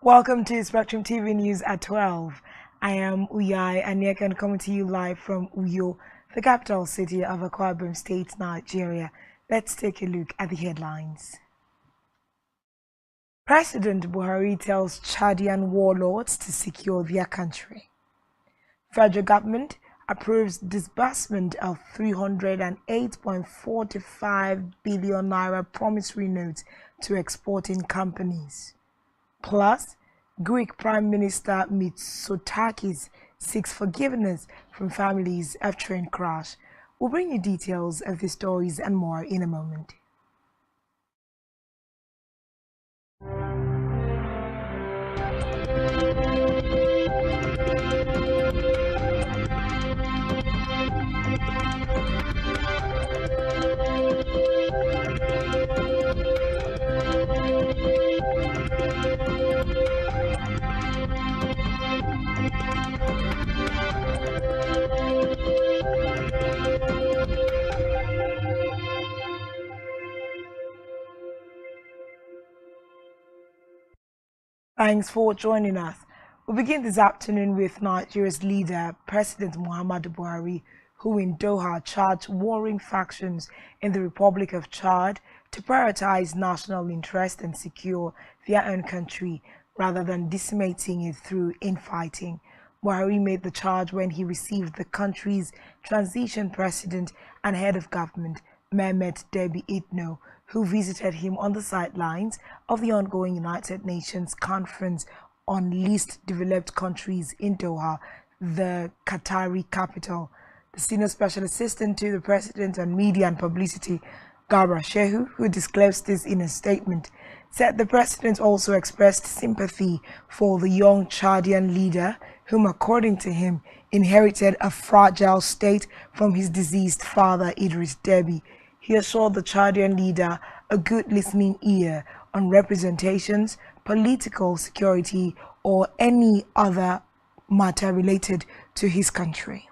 Welcome to Spectrum TV News at 12. I am Uyai Anyeka coming to you live from Uyo, the capital city of Akwa Ibom State, Nigeria. Let's take a look at the headlines. President Buhari tells Chadian warlords to secure their country. Federal government approves disbursement of 308.45 billion naira promissory notes to exporting companies. Plus, Greek Prime Minister Mitsotakis seeks forgiveness from families of train crash. We'll bring you details of the stories and more in a moment. Thanks for joining us. We'll begin this afternoon with Nigeria's leader, President Muhammadu Buhari, who in Doha charged warring factions in the Republic of Chad to prioritize national interest and secure their own country rather than decimating it through infighting. Buhari made the charge when he received the country's transition president and head of government, Mehmet Debi Itno, who visited him on the sidelines of the ongoing United Nations Conference on Least Developed Countries in Doha, the Qatari capital. The senior special assistant to the president on media and publicity, Garba Shehu, who disclosed this in a statement, said the president also expressed sympathy for the young Chadian leader, whom, according to him, inherited a fragile state from his deceased father, Idris Deby. He assured the Chadian leader a good listening ear on representations, political security, or any other matter related to his country.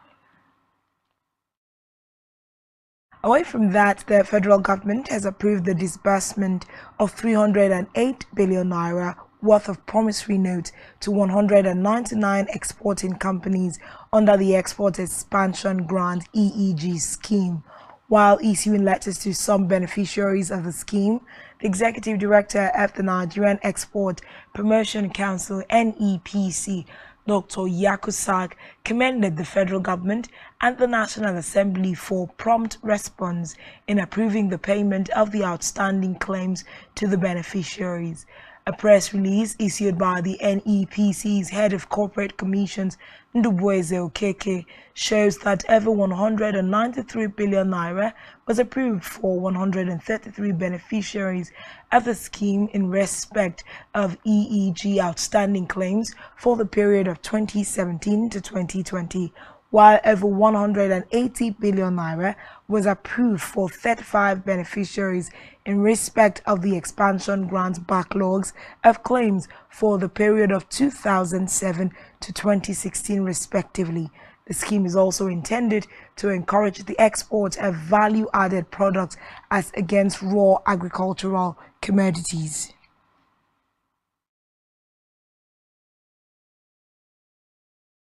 Away from that, the federal government has approved the disbursement of 308 billion naira worth of promissory notes to 199 exporting companies under the Export Expansion Grant (EEG) scheme. While issuing letters to some beneficiaries of the scheme, the executive director of the Nigerian Export Promotion Council (NEPC), Dr. Yakusak, commended the federal government and the National Assembly for prompt response in approving the payment of the outstanding claims to the beneficiaries. A press release issued by the NEPC's head of corporate commissions, Ndubueze Okeke, shows that over 193 billion naira was approved for 133 beneficiaries of the scheme in respect of EEG outstanding claims for the period of 2017 to 2020, while over 180 billion naira was approved for 35 beneficiaries in respect of the expansion grant backlogs of claims for the period of 2007 to 2016 respectively. The scheme is also intended to encourage the export of value-added products as against raw agricultural commodities.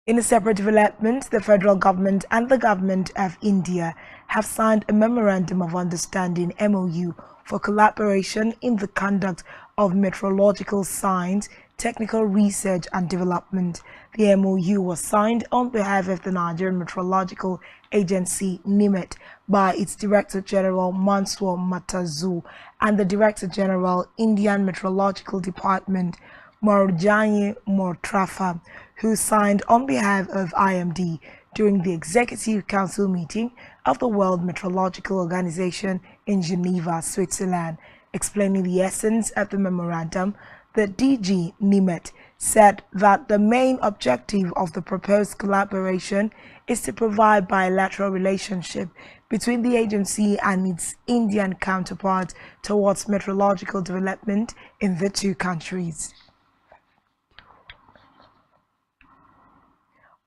In a separate development, the federal government and the government of India have signed a Memorandum of Understanding (MOU) for collaboration in the conduct of meteorological science, technical research and development. The MOU was signed on behalf of the Nigerian Meteorological Agency (NIMET) by its Director General Mansoor Matazu and the Director General, Indian Meteorological Department, Marjani Mortrafa, who signed on behalf of IMD during the Executive Council meeting of the World Meteorological Organization in Geneva, Switzerland. Explaining the essence of the memorandum, the DG NIMET said that the main objective of the proposed collaboration is to provide bilateral relationship between the agency and its Indian counterpart towards meteorological development in the two countries.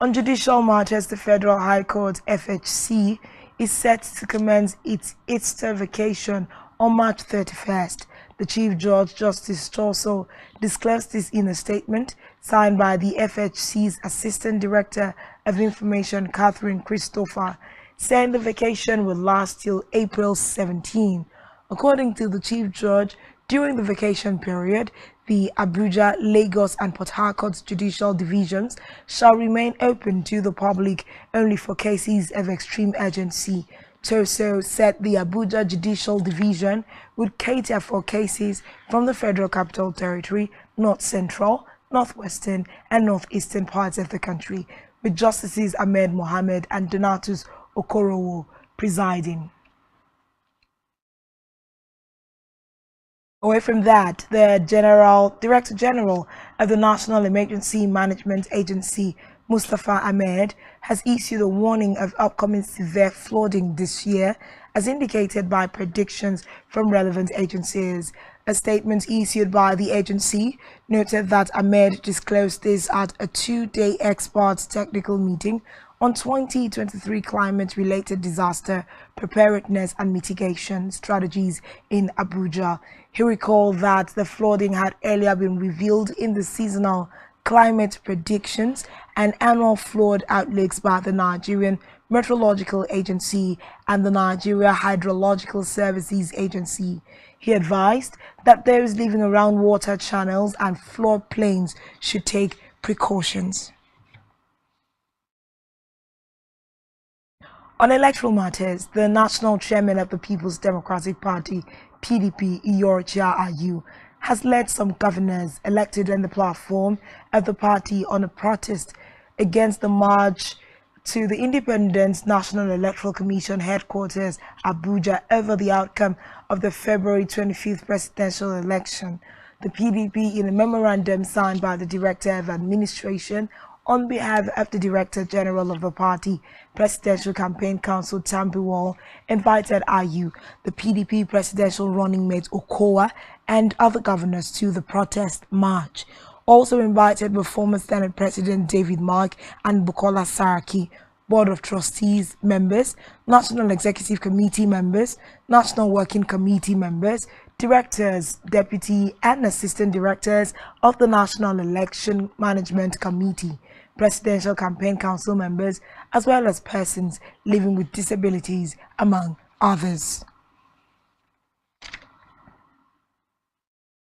On judicial matters, the Federal High Court (FHC) is set to commence its Easter vacation on March 31st. The Chief Judge, Justice Chorso, disclosed this in a statement signed by the FHC's Assistant Director of Information, Catherine Christopher, saying the vacation will last till April 17. According to the Chief Judge, during the vacation period, the Abuja, Lagos and Port Harcourt judicial divisions shall remain open to the public only for cases of extreme urgency. Chorso said the Abuja Judicial Division would cater for cases from the Federal Capital Territory, North Central, Northwestern and Northeastern parts of the country, with Justices Ahmed Mohammed and Donatus Okorowo presiding. Away from that, the Director General of the National Emergency Management Agency, Mustafa Ahmed, has issued a warning of upcoming severe flooding this year, as indicated by predictions from relevant agencies. A statement issued by the agency noted that Ahmed disclosed this at a two-day experts technical meeting on 2023 climate-related disaster preparedness and mitigation strategies in Abuja. He recalled that the flooding had earlier been revealed in the seasonal climate predictions and annual flood outlooks by the Nigerian Meteorological Agency and the Nigeria Hydrological Services Agency. He advised that those living around water channels and floodplains should take precautions. On electoral matters, the national chairman of the People's Democratic Party, PDP, Iyorchia Ayu, has led some governors elected on the platform of the party on a protest against the march to the Independent National Electoral Commission headquarters, Abuja, over the outcome of the February 25th presidential election. The PDP, in a memorandum signed by the Director of Administration on behalf of the Director General of the party, Presidential Campaign Council Tambuwal, invited Ayu, the PDP presidential running mate Okowa, and other governors to the protest march. Also invited were former Senate President David Mark and Bukola Saraki, Board of Trustees members, National Executive Committee members, National Working Committee members, directors, deputy and assistant directors of the National Election Management Committee, Presidential Campaign Council members, as well as persons living with disabilities, among others.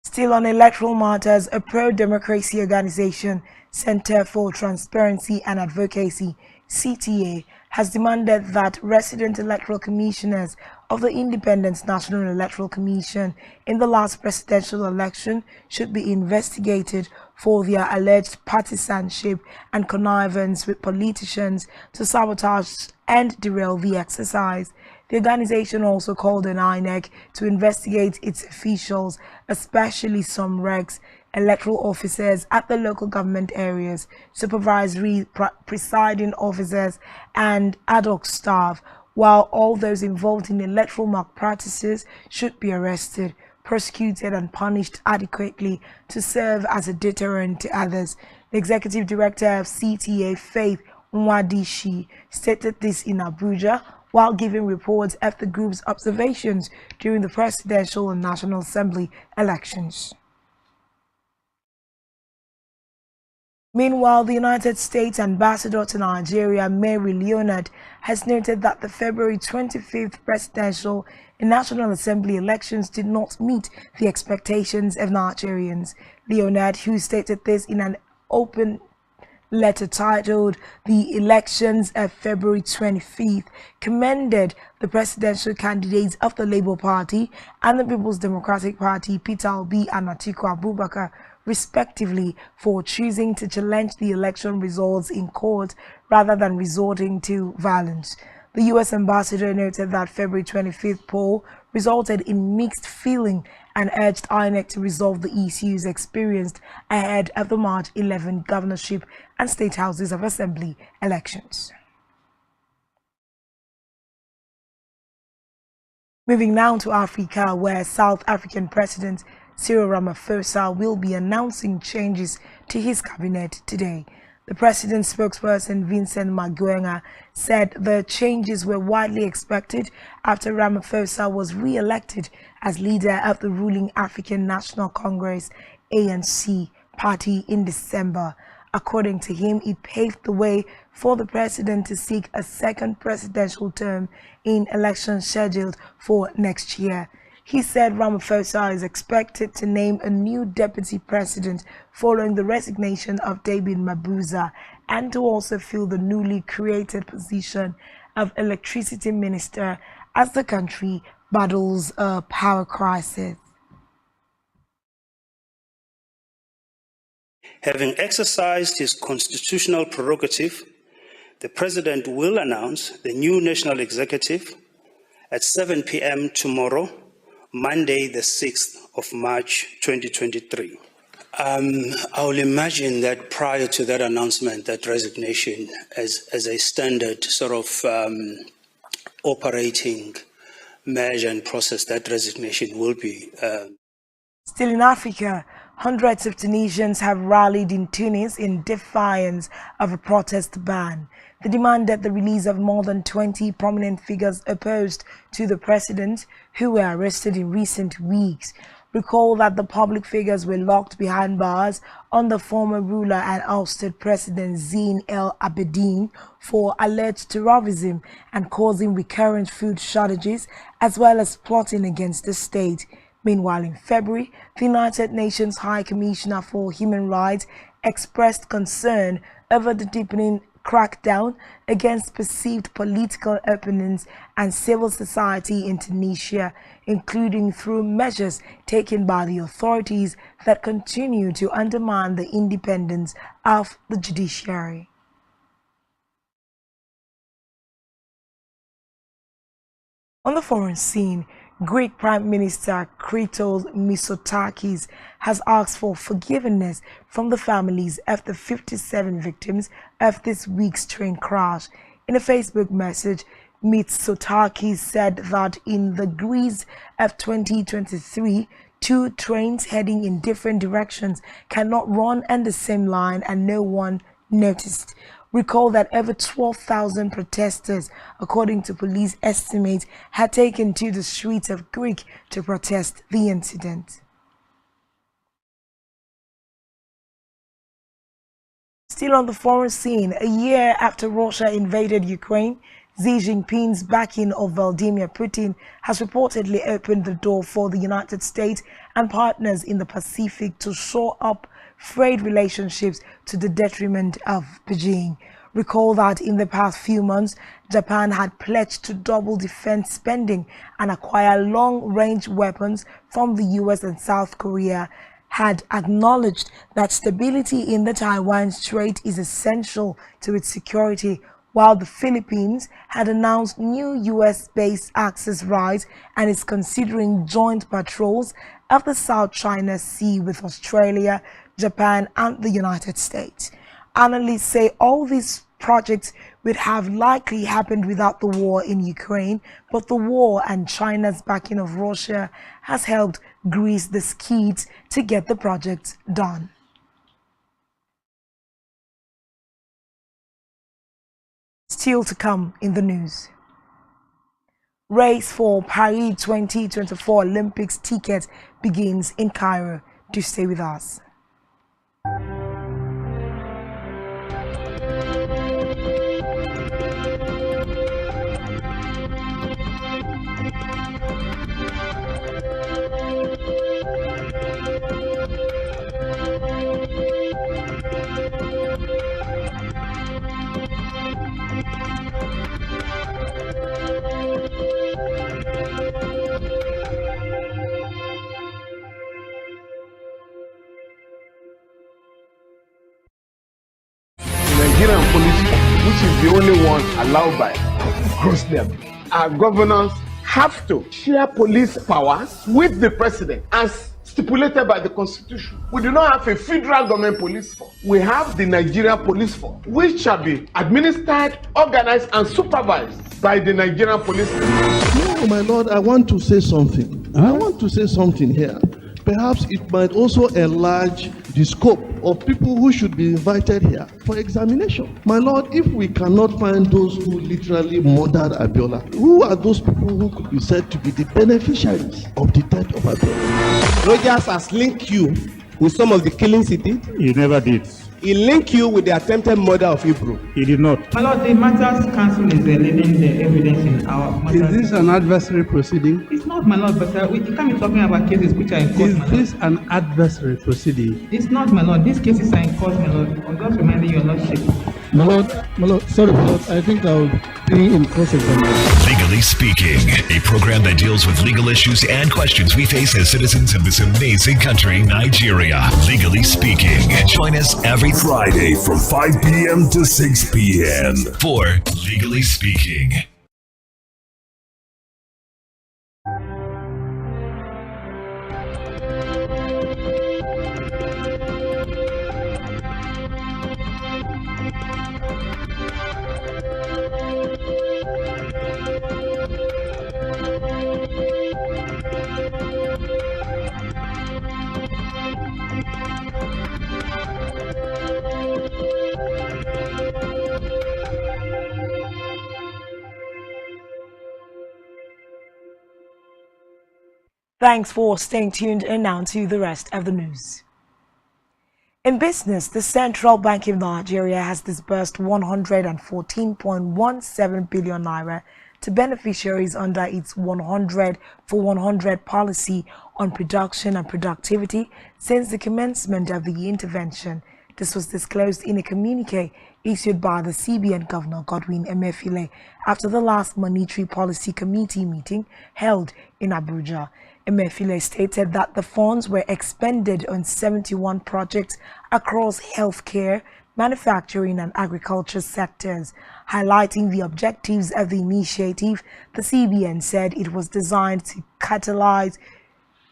Still on electoral matters, a pro-democracy organization, Center for Transparency and Advocacy, CTA, has demanded that resident electoral commissioners of the Independent National Electoral Commission in the last presidential election should be investigated for their alleged partisanship and connivance with politicians to sabotage and derail the exercise. The organization also called on INEC to investigate its officials, especially some regs, electoral officers at the local government areas, supervisory presiding officers, and ad hoc staff, while all those involved in electoral malpractices should be arrested, prosecuted, and punished adequately to serve as a deterrent to others. The executive director of CTA, Faith Nwadishi, stated this in Abuja while giving reports of the group's observations during the presidential and National Assembly elections. Meanwhile, the United States Ambassador to Nigeria, Mary Leonard, has noted that the February 25th presidential and National Assembly elections did not meet the expectations of Nigerians. Leonard, who stated this in an open letter titled "The Elections of February 25th," commended the presidential candidates of the Labour Party and the People's Democratic Party, Peter Obi and Atiku Abubakar, respectively, for choosing to challenge the election results in court rather than resorting to violence. The U.S. ambassador noted that February 25th poll resulted in mixed feeling and urged INEC to resolve the issues experienced ahead of the March 11 governorship and state houses of assembly elections. Moving now to Africa, where South African President Cyril Ramaphosa will be announcing changes to his cabinet today. The president's spokesperson, Vincent Magwenga, said the changes were widely expected after Ramaphosa was re-elected as leader of the ruling African National Congress ANC party in December. According to him, it paved the way for the president to seek a second presidential term in elections scheduled for next year. He said Ramaphosa is expected to name a new deputy president following the resignation of David Mabuza and to also fill the newly created position of electricity minister as the country battles a power crisis. Having exercised his constitutional prerogative, the President will announce the new National Executive at 7 p.m. tomorrow, Monday, the 6th of March, 2023. I will imagine that prior to that announcement, that resignation as a standard sort of operating measure and process, that resignation will be. Still in Africa, hundreds of Tunisians have rallied in Tunis in defiance of a protest ban. They demanded the release of more than 20 prominent figures opposed to the president who were arrested in recent weeks. Recall that the public figures were locked behind bars on the former ruler and ousted President Zine El Abidine for alleged terrorism and causing recurrent food shortages as well as plotting against the state. Meanwhile, in February, the United Nations High Commissioner for Human Rights expressed concern over the deepening crackdown against perceived political opponents and civil society in Tunisia, including through measures taken by the authorities that continue to undermine the independence of the judiciary. On the foreign scene, Greek Prime Minister Christos Mitsotakis has asked for forgiveness from the families of the 57 victims of this week's train crash. In a Facebook message, Mitsotakis said that in the Greece of 2023, two trains heading in different directions cannot run on the same line and no one noticed. Recall that over 12,000 protesters, according to police estimates, had taken to the streets of Greece to protest the incident. Still on the foreign scene, a year after Russia invaded Ukraine, Xi Jinping's backing of Vladimir Putin has reportedly opened the door for the United States and partners in the Pacific to shore up frayed relationships to the detriment of Beijing. Recall that in the past few months, Japan had pledged to double defense spending and acquire long-range weapons from the US, and South Korea had acknowledged that stability in the Taiwan Strait is essential to its security, while the Philippines had announced new US-based access rights and is considering joint patrols of the South China Sea with Australia, Japan, and the United States. Analysts say all these projects would have likely happened without the war in Ukraine, but the war and China's backing of Russia has helped grease the skids to get the project done. Still to come in the news. Race for Paris 2024 Olympics ticket begins in Cairo. Do stay with us. Nigerian police, which is the only one allowed by grossly abused. Our governors have to share police powers with the president as stipulated by the constitution. We do not have a federal government police force. We have the Nigerian police force, which shall be administered, organized, and supervised by the Nigerian police force. No, my lord, I want to say something. I want to say something here. Perhaps it might also enlarge the scope of people who should be invited here for examination. My Lord, if we cannot find those who literally murdered Abiola, who are those people who could be said to be the beneficiaries of the death of Abiola? Rogers has linked you with some of the killings he did. He never did. He linked you with the attempted murder of Ibro. He did not. My Lord, the Matters Council is leading the evidence in our matters. Is this an adversary proceeding? It's not, my Lord, but we can't be talking about cases which are in court, Is this an adversary proceeding? It's not, my Lord. These cases are in court, my Lord. I'm just reminding your Lordship. My Lord, sorry, my Lord, I think I'll be in cross-examination. Legally Speaking, a program that deals with legal issues and questions we face as citizens of this amazing country, Nigeria. Legally Speaking. Join us every Friday from 5 p.m. to 6 p.m. for Legally Speaking. Thanks for staying tuned, and now to the rest of the news. In business, the Central Bank of Nigeria has disbursed 114.17 billion naira to beneficiaries under its 100 for 100 policy on production and productivity since the commencement of the intervention. This was disclosed in a communique issued by the CBN Governor Godwin Emefiele after the last Monetary Policy Committee meeting held in Abuja. Emefiele stated that the funds were expended on 71 projects across healthcare, manufacturing and agriculture sectors. Highlighting the objectives of the initiative, the CBN said it was designed to catalyze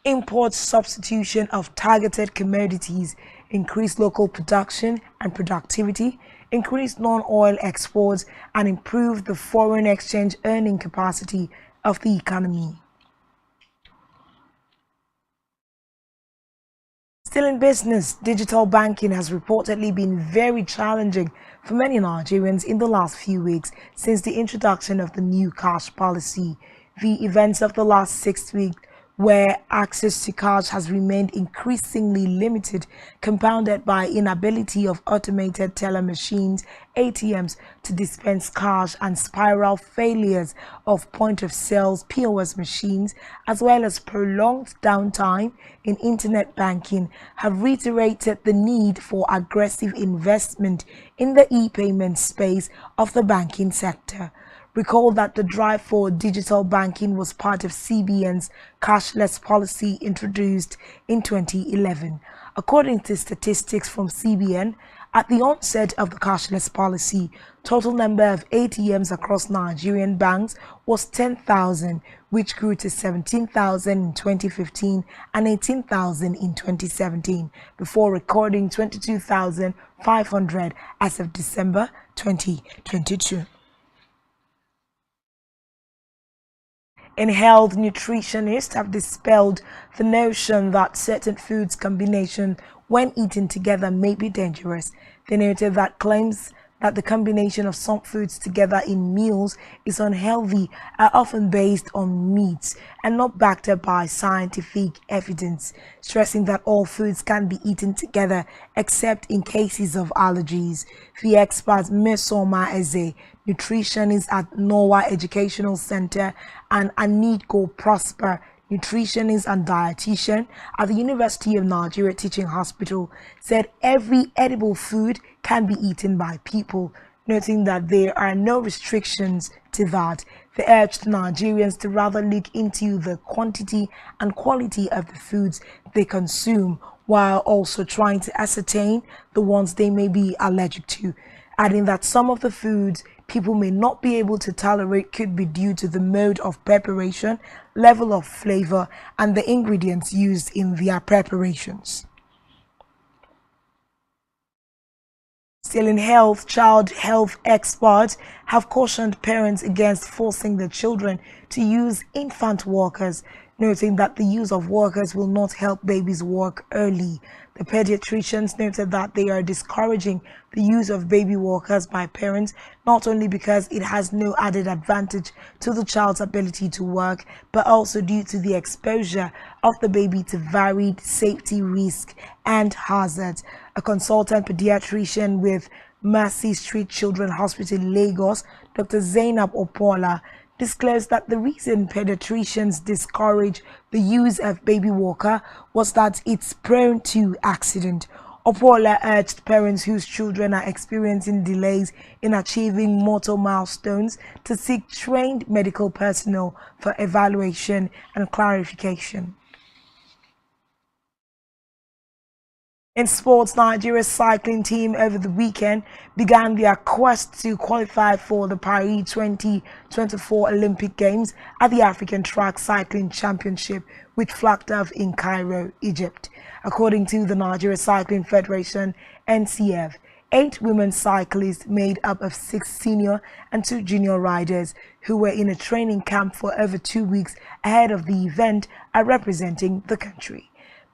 import substitution of targeted commodities, increase local production and productivity, increase non-oil exports, and improve the foreign exchange earning capacity of the economy. Still in business, digital banking has reportedly been very challenging for many Nigerians in the last few weeks since the introduction of the new cash policy. The events of the last 6 weeks, where access to cash has remained increasingly limited, compounded by inability of automated teller machines, ATMs, to dispense cash, and spiral failures of point-of-sales POS machines, as well as prolonged downtime in internet banking, have reiterated the need for aggressive investment in the e-payment space of the banking sector. Recall that the drive for digital banking was part of CBN's cashless policy introduced in 2011. According to statistics from CBN, at the onset of the cashless policy, total number of ATMs across Nigerian banks was 10,000, which grew to 17,000 in 2015 and 18,000 in 2017, before recording 22,500 as of December 2022. In health, nutritionists have dispelled the notion that certain foods combinations, when eaten together, may be dangerous. They noted that claims that the combination of some foods together in meals is unhealthy are often based on myths and not backed up by scientific evidence, stressing that all foods can be eaten together except in cases of allergies. The expert Mesoma Eze, nutritionist at Noah Educational Center, and Anidko Prosper, nutritionist and dietitian at the University of Nigeria Teaching Hospital, said every edible food can be eaten by people, noting that there are no restrictions to that. They urged Nigerians to rather look into the quantity and quality of the foods they consume, while also trying to ascertain the ones they may be allergic to, adding that some of the foods people may not be able to tolerate could be due to the mode of preparation, level of flavor, and the ingredients used in their preparations. Still in health, child health expert have cautioned parents against forcing their children to use infant walkers, noting that the use of walkers will not help babies walk early. The pediatricians noted that they are discouraging the use of baby walkers by parents, not only because it has no added advantage to the child's ability to walk, but also due to the exposure of the baby to varied safety risks and hazards. A consultant pediatrician with Mercy Street Children's Hospital, Lagos, Dr. Zainab Opola, disclosed that the reason pediatricians discourage the use of baby walker was that it's prone to accident. Opola urged parents whose children are experiencing delays in achieving motor milestones to seek trained medical personnel for evaluation and clarification. In sports, Nigeria's cycling team over the weekend began their quest to qualify for the Paris 2024 Olympic Games at the African Track Cycling Championship, which flagged off in Cairo, Egypt. According to the Nigeria Cycling Federation, NCF, 8 women cyclists made up of 6 senior and 2 junior riders who were in a training camp for over 2 weeks ahead of the event are representing the country.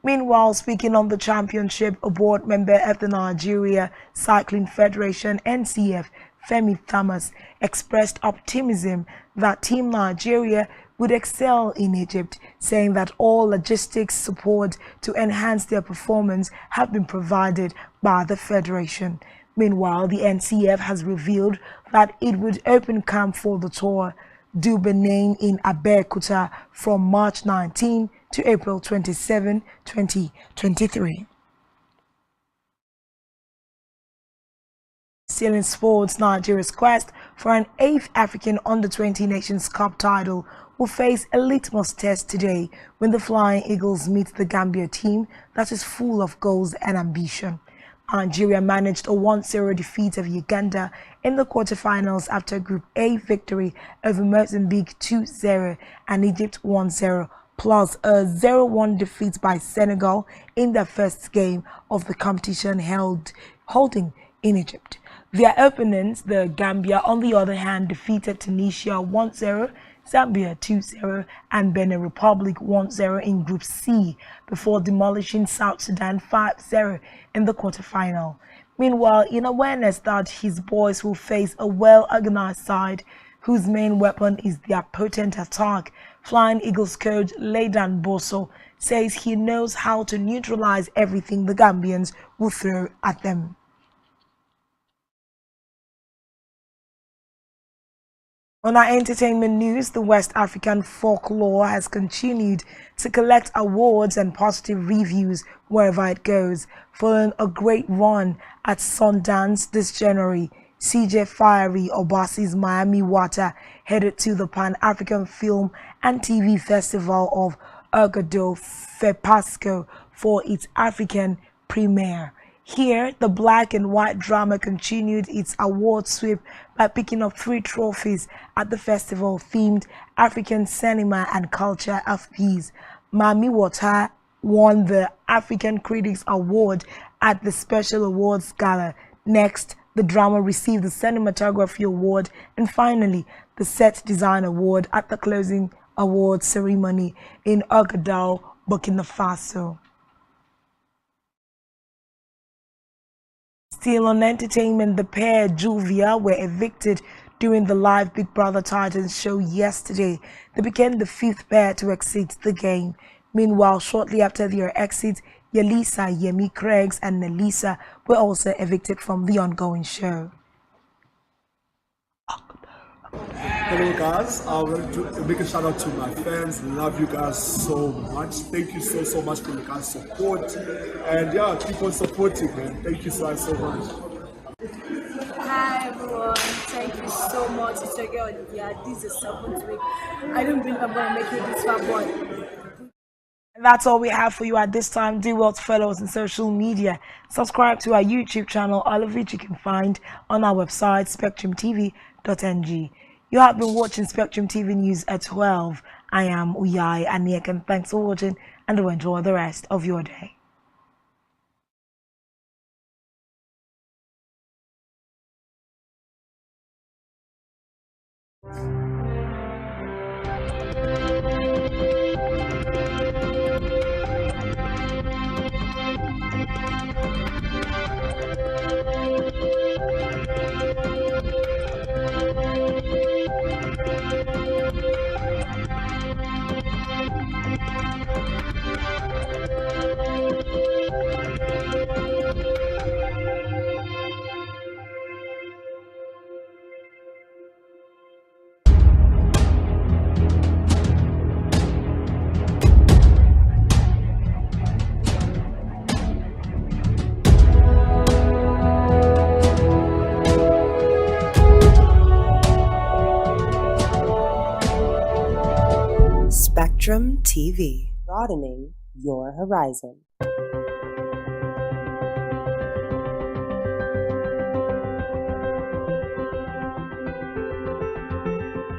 Meanwhile, speaking on the championship, a board member of the Nigeria Cycling Federation, NCF, Femi Thomas, expressed optimism that Team Nigeria would excel in Egypt, saying that all logistics support to enhance their performance have been provided by the federation. Meanwhile, the NCF has revealed that it would open camp for the Tour du Benin in Abeokuta from March 19 to April 27, 2023. Still in sports, Nigeria's quest for an 8th African Under-20 Nations Cup title will face a litmus test today when the Flying Eagles meet the Gambia team that is full of goals and ambition. Nigeria managed a 1-0 defeat of Uganda in the quarterfinals after Group A victory over Mozambique 2-0 and Egypt 1-0, plus a 0-1 defeat by Senegal in their first game of the competition holding in Egypt. Their opponents, the Gambia, on the other hand, defeated Tunisia 1-0, Zambia 2-0 and Benin Republic 1-0 in Group C before demolishing South Sudan 5-0 in the quarterfinal. Meanwhile, in awareness that his boys will face a well-organized side whose main weapon is their potent attack, Flying Eagles coach Leidan Bosso says he knows how to neutralize everything the Gambians will throw at them. On our entertainment news, the West African folklore has continued to collect awards and positive reviews wherever it goes. Following a great run at Sundance this January, CJ Fiery Obasi's Miami Water headed to the Pan-African Film and TV Festival of Agado FEPASCO for its African premiere. Here, the black and white drama continued its award sweep by picking up 3 trophies at the festival themed African Cinema and Culture of Peace. Mami Water won the African Critics Award at the Special Awards Gala. Next, the drama received the Cinematography Award and finally the Set Design Award at the closing awards ceremony in Ouagadougou, Burkina Faso. Still on entertainment, the pair Juvia were evicted during the live Big Brother Titans show yesterday. They became the 5th pair to exit the game. Meanwhile, shortly after their exit, Yelisa, Yemi Craigs and Nelisa were also evicted from the ongoing show. Hello guys, I want to make a shout out to my fans. Love you guys so much. Thank you so much for your guys' support. And yeah, keep on supporting, man. Thank you so much. Hi everyone, thank you so much. It's your girl Olivia. This is the 7th week. I don't believe I'm gonna make it this far, but and that's all we have for you at this time. Do well to follow us on social media. Subscribe to our YouTube channel, all of which you can find on our website, spectrumtv.ng. You have been watching Spectrum TV News at 12. I am Uyai Aniek, and thanks for watching and enjoy the rest of your day. Spectrum TV, broadening your horizon.